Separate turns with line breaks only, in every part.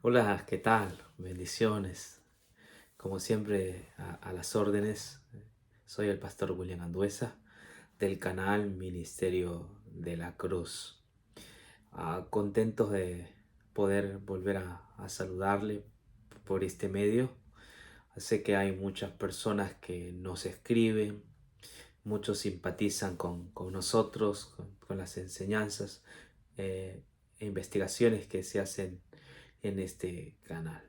Hola, ¿qué tal? Bendiciones. Como siempre, a las órdenes. Soy el pastor William Anduesa del canal Ministerio de la Cruz. Contentos de poder volver a saludarle por este medio. Sé que hay muchas personas que nos escriben, muchos simpatizan con nosotros, con las enseñanzas e investigaciones que se hacen en este canal.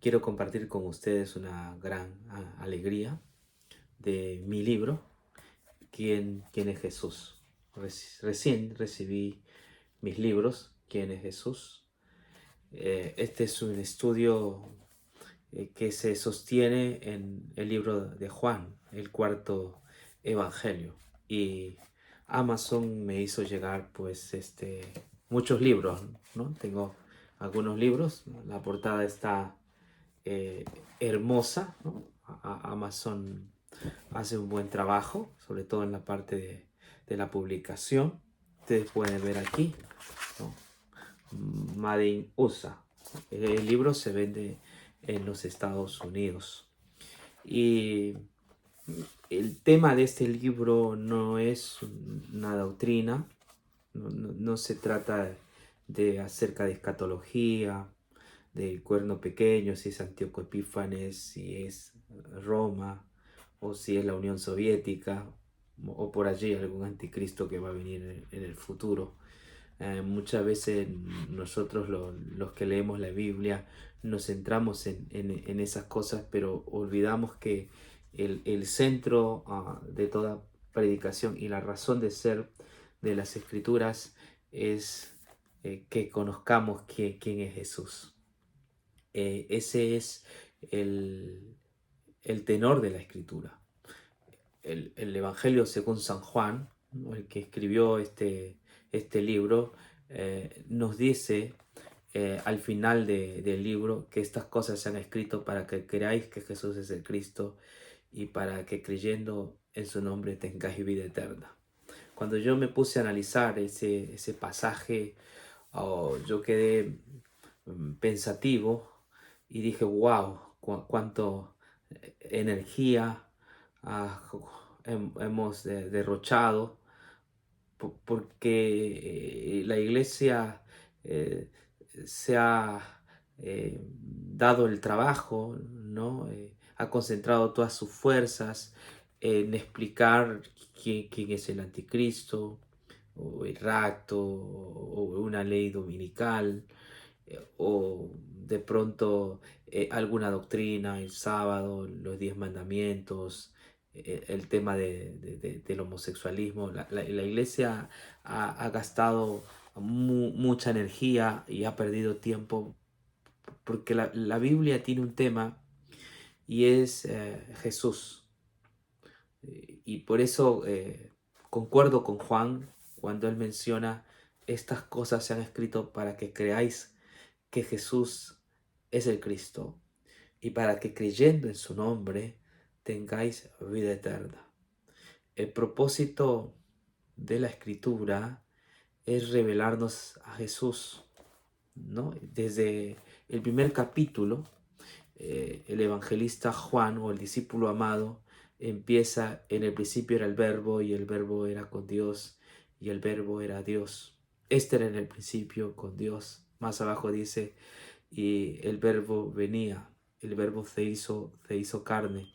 Quiero compartir con ustedes una gran alegría de mi libro, ¿Quién es Jesús? Recién recibí mis libros, ¿Quién es Jesús? Este es un estudio que se sostiene en el libro de Juan, el cuarto evangelio. Y Amazon me hizo llegar pues muchos libros, ¿no? Tengo algunos libros, la portada está eh, hermosa, ¿no? Amazon hace un buen trabajo, sobre todo en la parte de la publicación. Ustedes pueden ver aquí, ¿no? Made in USA. El libro se vende en los Estados Unidos. Y el tema de este libro no es una doctrina, no se trata de acerca de escatología, del cuerno pequeño, si es Antíoco Epífanes, si es Roma, o si es la Unión Soviética, o por allí algún anticristo que va a venir en el futuro. Muchas veces nosotros los que leemos la Biblia nos centramos en esas cosas, pero olvidamos que el centro de toda predicación y la razón de ser de las Escrituras es que conozcamos quién es Jesús. Ese es el, el tenor de la Escritura. El Evangelio según San Juan, ¿no? El que escribió este libro, nos dice al final del libro que estas cosas se han escrito para que creáis que Jesús es el Cristo y para que creyendo en su nombre tengáis vida eterna. Cuando yo me puse a analizar ese pasaje, yo quedé pensativo y dije, wow, cuánto energía ah, hemos derrochado porque la iglesia eh, se ha dado el trabajo, ¿no? Ha concentrado todas sus fuerzas en explicar quién es el anticristo, o el rapto, o una ley dominical, o de pronto alguna doctrina, el sábado, los 10 mandamientos, el tema del homosexualismo. La iglesia ha gastado mucha energía y ha perdido tiempo porque la Biblia tiene un tema y es Jesús. Y por eso concuerdo con Juan cuando él menciona estas cosas se han escrito para que creáis que Jesús es el Cristo y para que creyendo en su nombre tengáis vida eterna. El propósito de la escritura es revelarnos a Jesús, ¿no? Desde el primer capítulo, el evangelista Juan o el discípulo amado empieza: en el principio era el verbo y el verbo era con Dios y el verbo era Dios. Este era en el principio con Dios. Más abajo dice: y el verbo venía, el verbo se hizo carne.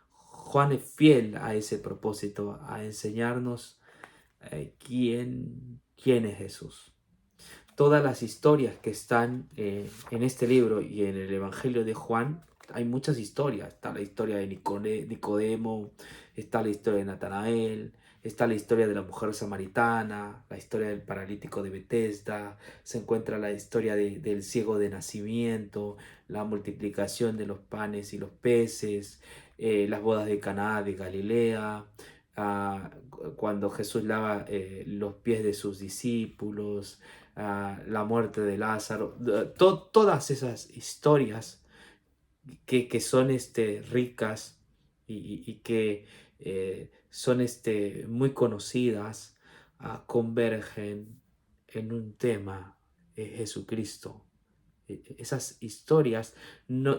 Juan es fiel a ese propósito, a enseñarnos quién es Jesús. Todas las historias que están en este libro y en el Evangelio de Juan, hay muchas historias. Está la historia de Nicodemo, está la historia de Natanael, está la historia de la mujer samaritana, la historia del paralítico de Betesda, se encuentra la historia del ciego de nacimiento, la multiplicación de los panes y los peces, las bodas de Caná de Galilea, cuando Jesús lava los pies de sus discípulos, la muerte de Lázaro, todas esas historias que son ricas y que son muy conocidas, convergen en un tema: Jesucristo, esas historias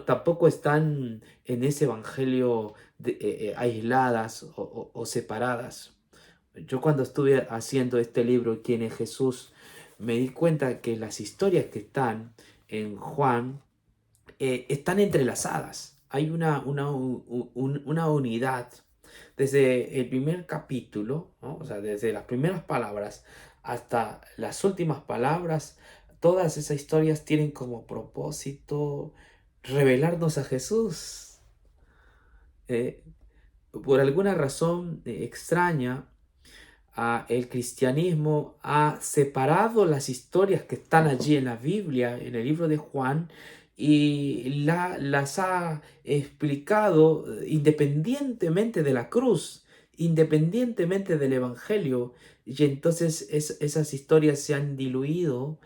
tampoco están en ese evangelio aisladas o separadas. Yo cuando estuve haciendo este libro, ¿Quién es Jesús?, me di cuenta que las historias que están en Juan están entrelazadas. Hay una unidad desde el primer capítulo, ¿no? O sea, desde las primeras palabras hasta las últimas palabras. Todas esas historias tienen como propósito revelarnos a Jesús. Eh, por alguna razón extraña, el cristianismo ha separado las historias que están allí en la Biblia, en el libro de Juan, y las ha explicado independientemente de la cruz, independientemente del Evangelio. Y entonces esas historias se han diluido,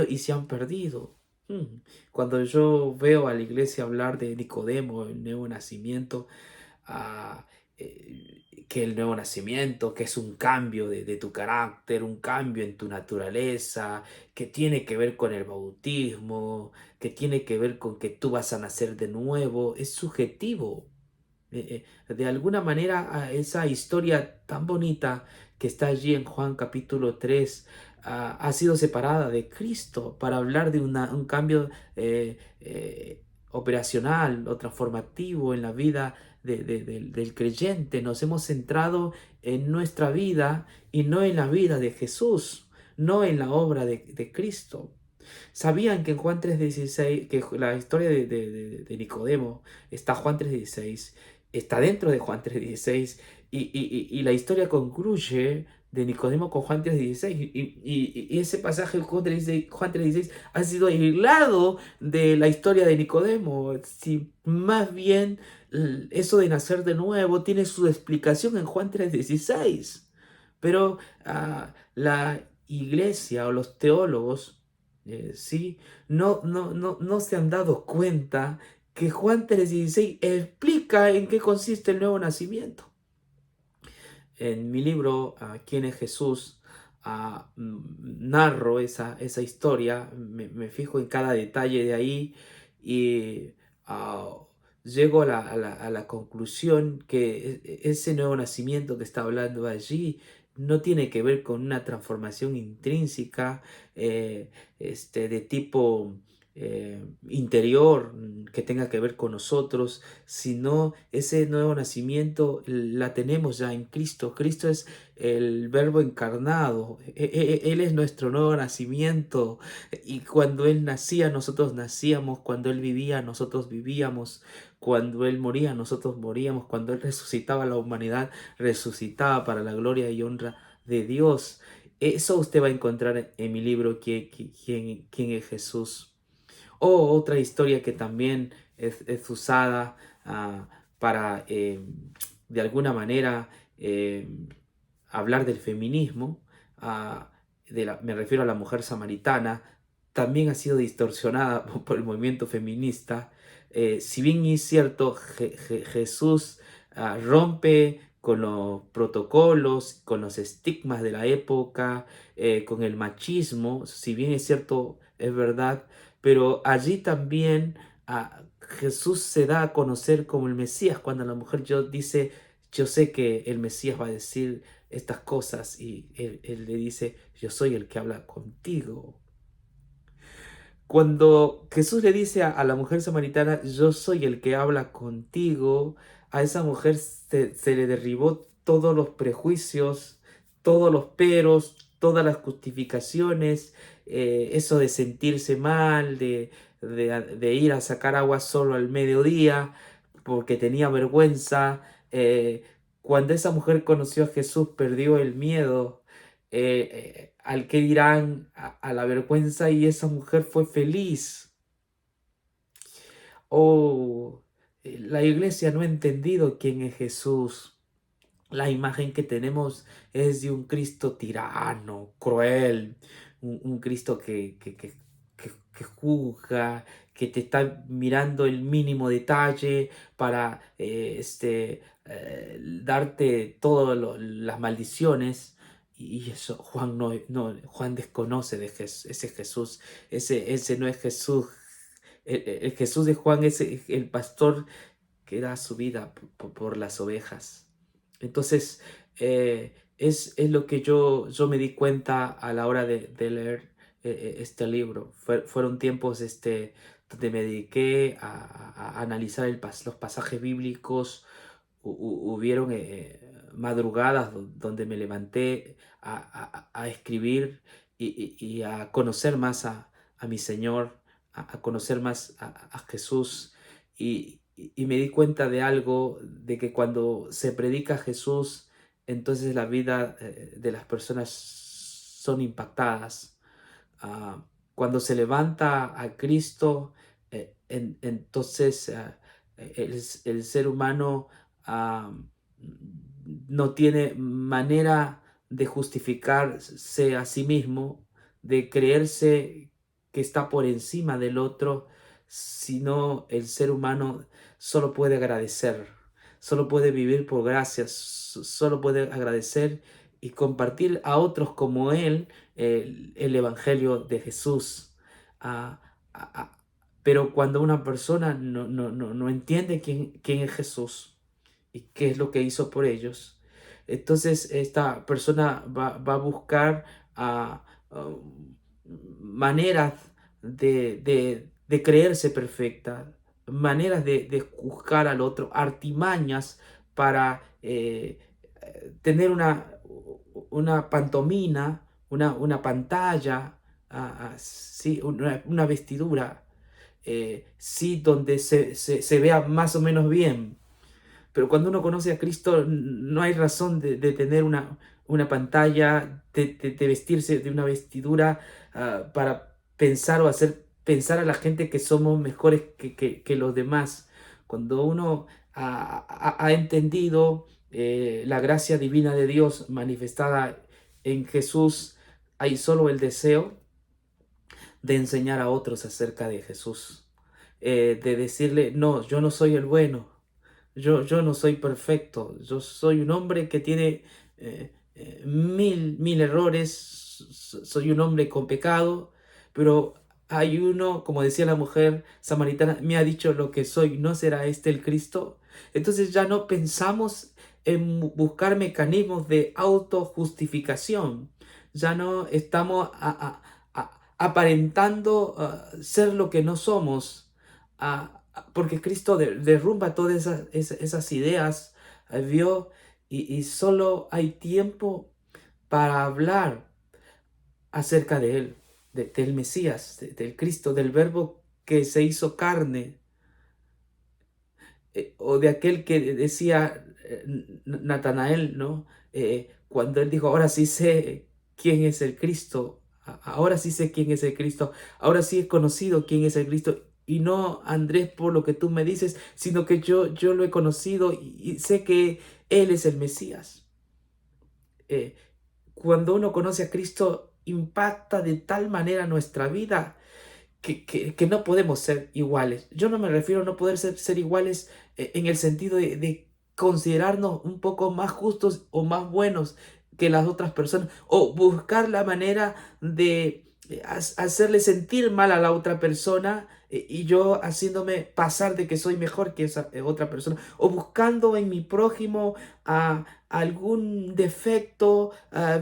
y se han perdido. Cuando yo veo a la iglesia hablar de Nicodemo, el nuevo nacimiento, a que el nuevo nacimiento, que es un cambio de tu carácter, un cambio en tu naturaleza, que tiene que ver con el bautismo, que tiene que ver con que tú vas a nacer de nuevo, es subjetivo. De alguna manera, esa historia tan bonita que está allí en Juan capítulo 3 ha sido separada de Cristo para hablar de un cambio operacional o transformativo en la vida del creyente. Nos hemos centrado en nuestra vida y no en la vida de Jesús, no en la obra de Cristo. ¿Sabían que en Juan 3:16, que la historia de Nicodemo está Juan 3:16, está dentro de Juan 3:16, y la historia concluye de Nicodemo con Juan 3:16, y ese pasaje de Juan 3:16 ha sido aislado de la historia de Nicodemo? Si más bien eso de nacer de nuevo tiene su explicación en Juan 3:16, pero la iglesia o los teólogos, sí, no se han dado cuenta que Juan 3:16 explica en qué consiste el nuevo nacimiento. En mi libro, ¿Quién es Jesús?, narro esa historia, me fijo en cada detalle de ahí, y ah, llego a la conclusión que ese nuevo nacimiento que está hablando allí no tiene que ver con una transformación intrínseca, de tipo interior, que tenga que ver con nosotros, sino ese nuevo nacimiento la tenemos ya en Cristo. Cristo es el Verbo encarnado. Él es nuestro nuevo nacimiento. Y cuando Él nacía, nosotros nacíamos. Cuando Él vivía, nosotros vivíamos. Cuando Él moría, nosotros moríamos. Cuando Él resucitaba, la humanidad resucitaba para la gloria y honra de Dios. Eso usted va a encontrar en mi libro, ¿Quién es Jesús? O otra historia que también es usada para, de alguna manera, hablar del feminismo. Me refiero a la mujer samaritana. También ha sido distorsionada por el movimiento feminista. Si bien es cierto, Jesús rompe con los protocolos, con los estigmas de la época, con el machismo. Si bien es cierto, es verdad, pero allí también Jesús se da a conocer como el Mesías, cuando la mujer dice: yo sé que el Mesías va a decir estas cosas, y él le dice: yo soy el que habla contigo. Cuando Jesús le dice a la mujer samaritana: yo soy el que habla contigo, a esa mujer se le derribó todos los prejuicios, todos los peros, todas las justificaciones, eso de sentirse mal, de ir a sacar agua solo al mediodía porque tenía vergüenza. Cuando esa mujer conoció a Jesús, perdió el miedo al que dirán, a la vergüenza, y esa mujer fue feliz. Oh, la iglesia no ha entendido quién es Jesús. La imagen que tenemos es de un Cristo tirano, cruel, un Cristo que juzga, que te está mirando el mínimo detalle para darte todas las maldiciones. Y eso Juan Juan desconoce de ese Jesús. Ese no es Jesús. El Jesús de Juan es el pastor que da su vida por las ovejas. Entonces, es lo que yo me di cuenta a la hora de leer este libro. Fueron tiempos donde me dediqué a analizar los pasajes bíblicos. Hubieron madrugadas donde me levanté a escribir y a conocer más a mi Señor, a conocer más a Jesús. Y me di cuenta de algo, de que cuando se predica a Jesús, entonces la vida de las personas son impactadas. Cuando se levanta a Cristo, entonces el ser humano ah, no tiene manera de justificarse a sí mismo, de creerse que está por encima del otro, sino el ser humano solo puede agradecer, solo puede vivir por gracias, solo puede agradecer y compartir a otros como él el Evangelio de Jesús. Ah, ah, ah, pero cuando una persona no entiende quién es Jesús y qué es lo que hizo por ellos, entonces esta persona va a buscar ah, maneras de creerse perfecta, maneras de juzgar al otro, artimañas para tener una pantomina, una pantalla, sí, una vestidura, sí, donde se vea más o menos bien. Pero cuando uno conoce a Cristo, no hay razón de tener una pantalla, de vestirse de una vestidura para pensar o hacer pensar a la gente que somos mejores que los demás. Cuando uno ha entendido la gracia divina de Dios manifestada en Jesús, hay solo el deseo de enseñar a otros acerca de Jesús, de decirle, no, yo no soy el bueno, yo no soy perfecto, yo soy un hombre que tiene mil errores, soy un hombre con pecado, pero hay uno, como decía la mujer samaritana, me ha dicho lo que soy, ¿no será este el Cristo? Entonces ya no pensamos en buscar mecanismos de autojustificación, ya no estamos aparentando ser lo que no somos, porque Cristo derrumba todas esas ideas, vio, y solo hay tiempo para hablar acerca de Él, del Mesías, del Cristo, del Verbo que se hizo carne, o de aquel que decía Natanael, ¿no? Cuando él dijo, ahora sí sé quién es el Cristo, ahora sí sé quién es el Cristo, ahora sí he conocido quién es el Cristo, y no Andrés por lo que tú me dices, sino que yo lo he conocido y sé que Él es el Mesías. Eh, Cuando uno conoce a Cristo, impacta de tal manera nuestra vida que no podemos ser iguales. Yo no me refiero a no poder ser iguales en el sentido de considerarnos un poco más justos o más buenos que las otras personas, o buscar la manera de hacerle sentir mal a la otra persona, y yo haciéndome pasar de que soy mejor que esa otra persona, o buscando en mi prójimo algún defecto,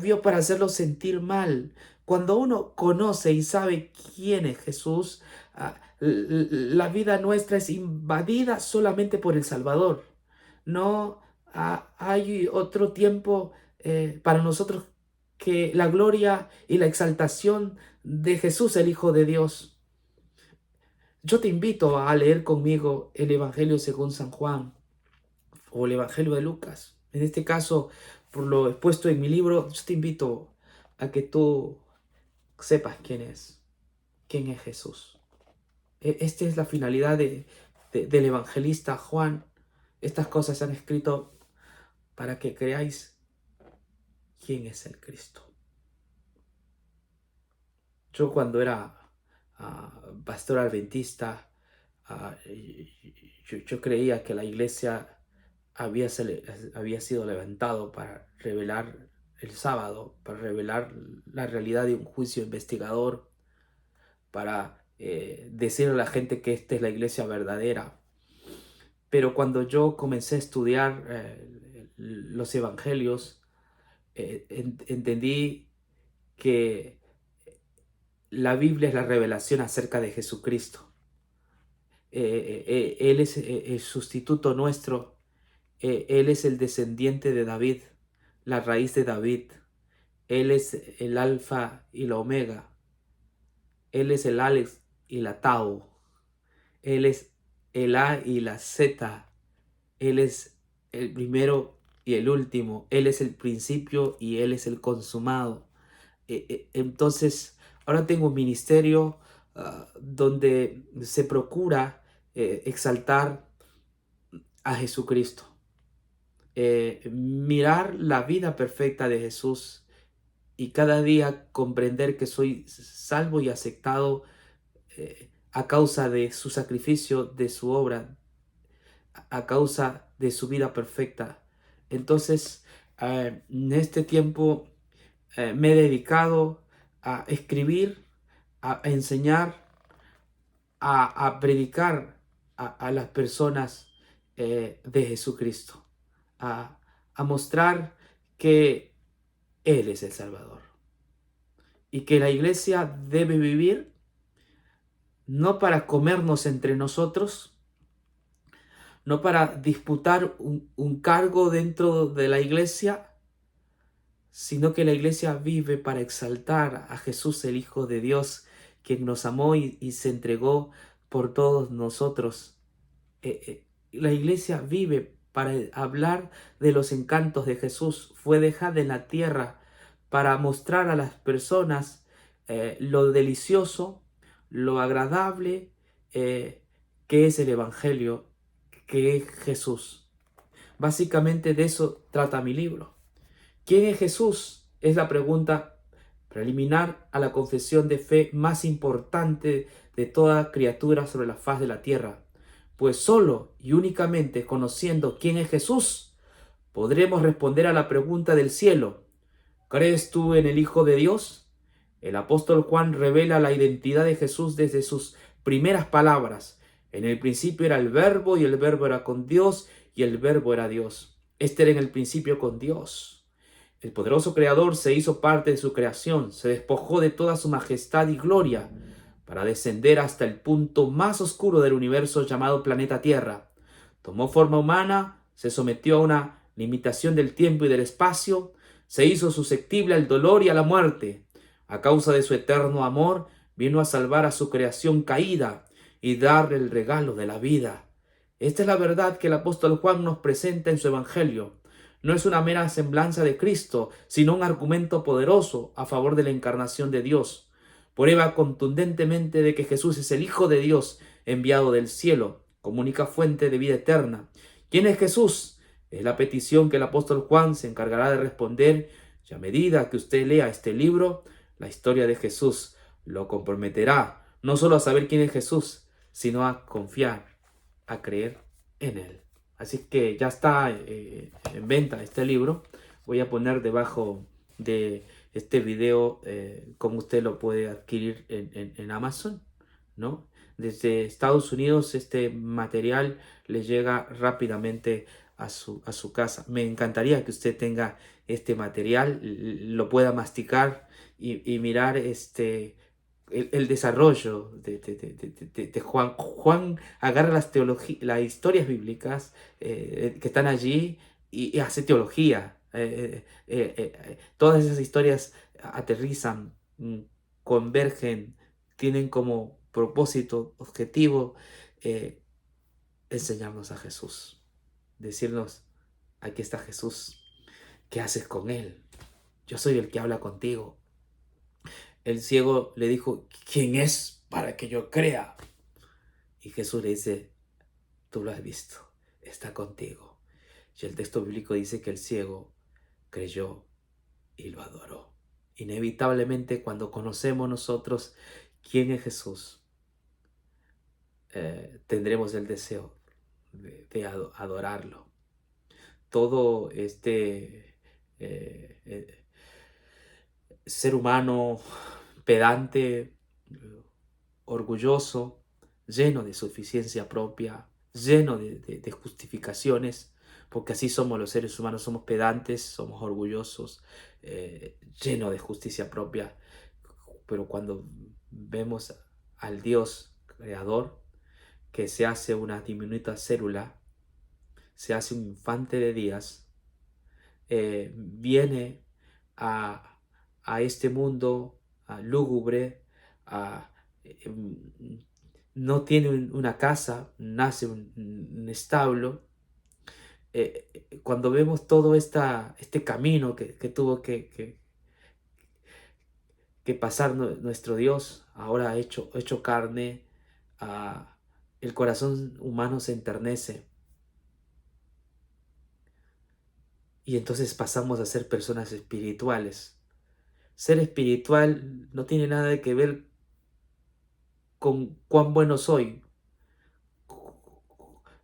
vio, para hacerlo sentir mal. Cuando uno conoce y sabe quién es Jesús, la vida nuestra es invadida solamente por el Salvador. No hay otro tiempo para nosotros que la gloria y la exaltación de Jesús, el Hijo de Dios. Yo te invito a leer conmigo el Evangelio según San Juan o el Evangelio de Lucas. En este caso, por lo expuesto en mi libro, yo te invito a que tú sepas quién es Jesús. Esta es la finalidad del evangelista Juan. Estas cosas se han escrito para que creáis quién es el Cristo. Yo cuando era pastor adventista, yo creía que la iglesia había sido levantado para revelar el sábado, para revelar la realidad de un juicio investigador, para decirle a la gente que esta es la iglesia verdadera. Pero cuando yo comencé a estudiar los evangelios, entendí que la Biblia es la revelación acerca de Jesucristo. Él es el sustituto nuestro. Él es el descendiente de David, la raíz de David. Él es el alfa y la omega. Él es el Alex y la Tau. Él es el A y la Z. Él es el primero y el último. Él es el principio y Él es el consumado. Entonces, ahora tengo un ministerio donde se procura exaltar a Jesucristo. Mirar la vida perfecta de Jesús y cada día comprender que soy salvo y aceptado a causa de su sacrificio, de su obra, a causa de su vida perfecta. Entonces, en este tiempo me he dedicado a escribir, a enseñar, a predicar a las personas de Jesucristo, a mostrar que Él es el Salvador y que la iglesia debe vivir no para comernos entre nosotros, no para disputar un cargo dentro de la iglesia, sino que la iglesia vive para exaltar a Jesús, el Hijo de Dios, quien nos amó y se entregó por todos nosotros. La iglesia vive para hablar de los encantos de Jesús. Fue dejada en la tierra para mostrar a las personas lo delicioso, lo agradable que es el Evangelio, que es Jesús. Básicamente de eso trata mi libro. ¿Quién es Jesús? Es la pregunta preliminar a la confesión de fe más importante de toda criatura sobre la faz de la tierra. Pues solo y únicamente conociendo quién es Jesús, podremos responder a la pregunta del cielo: ¿crees tú en el Hijo de Dios? El apóstol Juan revela la identidad de Jesús desde sus primeras palabras. En el principio era el Verbo, y el Verbo era con Dios, y el Verbo era Dios. Este era en el principio con Dios. El poderoso Creador se hizo parte de su creación, se despojó de toda su majestad y gloria para descender hasta el punto más oscuro del universo llamado planeta Tierra. Tomó forma humana, se sometió a una limitación del tiempo y del espacio, se hizo susceptible al dolor y a la muerte. A causa de su eterno amor, vino a salvar a su creación caída y darle el regalo de la vida. Esta es la verdad que el apóstol Juan nos presenta en su Evangelio. No es una mera semblanza de Cristo, sino un argumento poderoso a favor de la encarnación de Dios. Prueba contundentemente de que Jesús es el Hijo de Dios enviado del cielo, como única fuente de vida eterna. ¿Quién es Jesús? Es la petición que el apóstol Juan se encargará de responder, y a medida que usted lea este libro, la historia de Jesús lo comprometerá no solo a saber quién es Jesús, sino a confiar, a creer en Él. Así que ya está en venta este libro. Voy a poner debajo de este video cómo usted lo puede adquirir en Amazon, ¿no? Desde Estados Unidos este material le llega rápidamente a su casa. Me encantaría que usted tenga este material, lo pueda masticar y mirar el desarrollo de Juan. Juan agarra las historias bíblicas que están allí y hace teología. Todas esas historias aterrizan, convergen, tienen como propósito, objetivo, eh, enseñarnos a Jesús. Decirnos: aquí está Jesús, ¿qué haces con Él? Yo soy el que habla contigo. El ciego le dijo: ¿quién es para que yo crea? Y Jesús le dice: tú lo has visto, está contigo. Y el texto bíblico dice que el ciego creyó y lo adoró. Inevitablemente, cuando conocemos nosotros quién es Jesús, tendremos el deseo de adorarlo. Todo ser humano pedante, orgulloso, lleno de suficiencia propia, lleno de justificaciones, porque así somos los seres humanos, somos pedantes, somos orgullosos, llenos de justicia propia. Pero cuando vemos al Dios creador, que se hace una diminuta célula, se hace un infante de días, viene a este mundo lúgubre, a, no tiene una casa, nace un establo. Cuando vemos todo este camino que tuvo que pasar nuestro Dios, ahora hecho carne, el corazón humano se enternece. Y entonces pasamos a ser personas espirituales. Ser espiritual no tiene nada que ver con cuán bueno soy.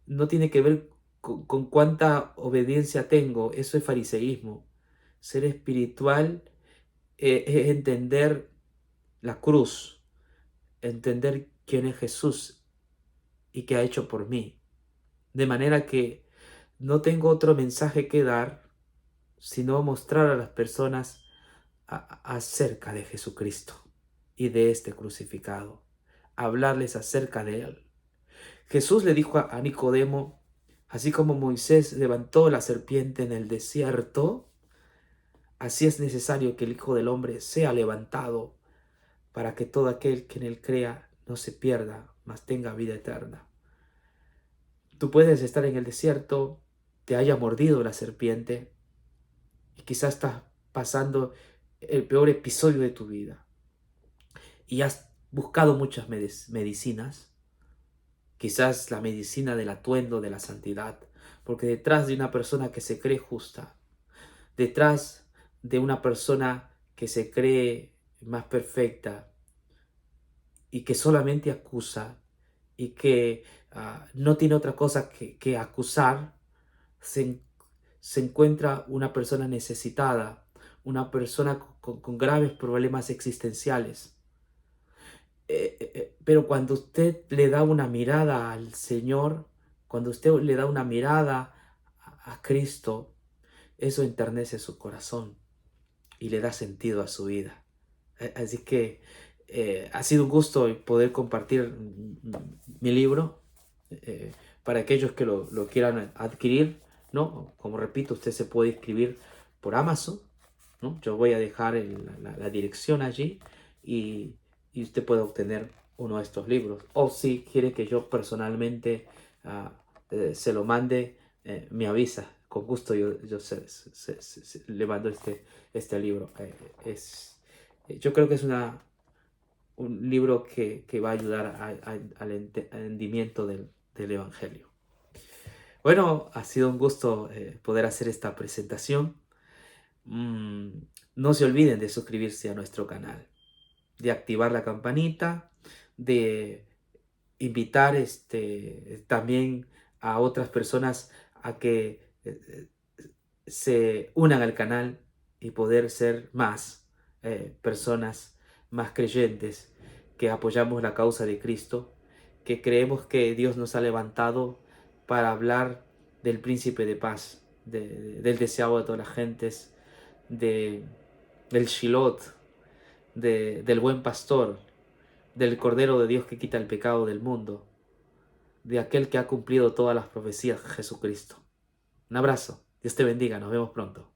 No tiene que ver con cuánta obediencia tengo. Eso es fariseísmo. Ser espiritual es entender la cruz, entender quién es Jesús y qué ha hecho por mí. De manera que no tengo otro mensaje que dar, sino mostrar a las personas acerca de Jesucristo y de este crucificado, hablarles acerca de él. Jesús le dijo a Nicodemo, así como Moisés levantó la serpiente en el desierto, así es necesario que el Hijo del Hombre sea levantado para que todo aquel que en él crea no se pierda, mas tenga vida eterna. Tú puedes estar en el desierto, te haya mordido la serpiente y quizás estás pasando el peor episodio de tu vida y has buscado muchas medicinas, quizás la medicina del atuendo, de la santidad, porque detrás de una persona que se cree justa, detrás de una persona que se cree más perfecta y que solamente acusa y que no tiene otra cosa que acusar, se, se encuentra una persona necesitada, una persona con graves problemas existenciales. Pero cuando usted le da una mirada al Señor, cuando usted le da una mirada a Cristo, eso enternece su corazón y le da sentido a su vida. Así que ha sido un gusto poder compartir mi libro para aquellos que lo quieran adquirir, ¿no? Como repito, usted se puede inscribir por Amazon, ¿no? Yo voy a dejar la dirección allí y, y usted puede obtener uno de estos libros. O si quiere que yo personalmente se lo mande, me avisa. Con gusto yo le mando este libro. Yo creo que es un libro que va a ayudar al entendimiento del Evangelio. Bueno, ha sido un gusto poder hacer esta presentación. No se olviden de suscribirse a nuestro canal, de activar la campanita, de invitar también a otras personas a que se unan al canal y poder ser más personas más creyentes que apoyamos la causa de Cristo, que creemos que Dios nos ha levantado para hablar del príncipe de paz, del deseado de todas las gentes, del Shilot, del buen pastor, del Cordero de Dios que quita el pecado del mundo, de aquel que ha cumplido todas las profecías, Jesucristo. Un abrazo, Dios te bendiga, nos vemos pronto.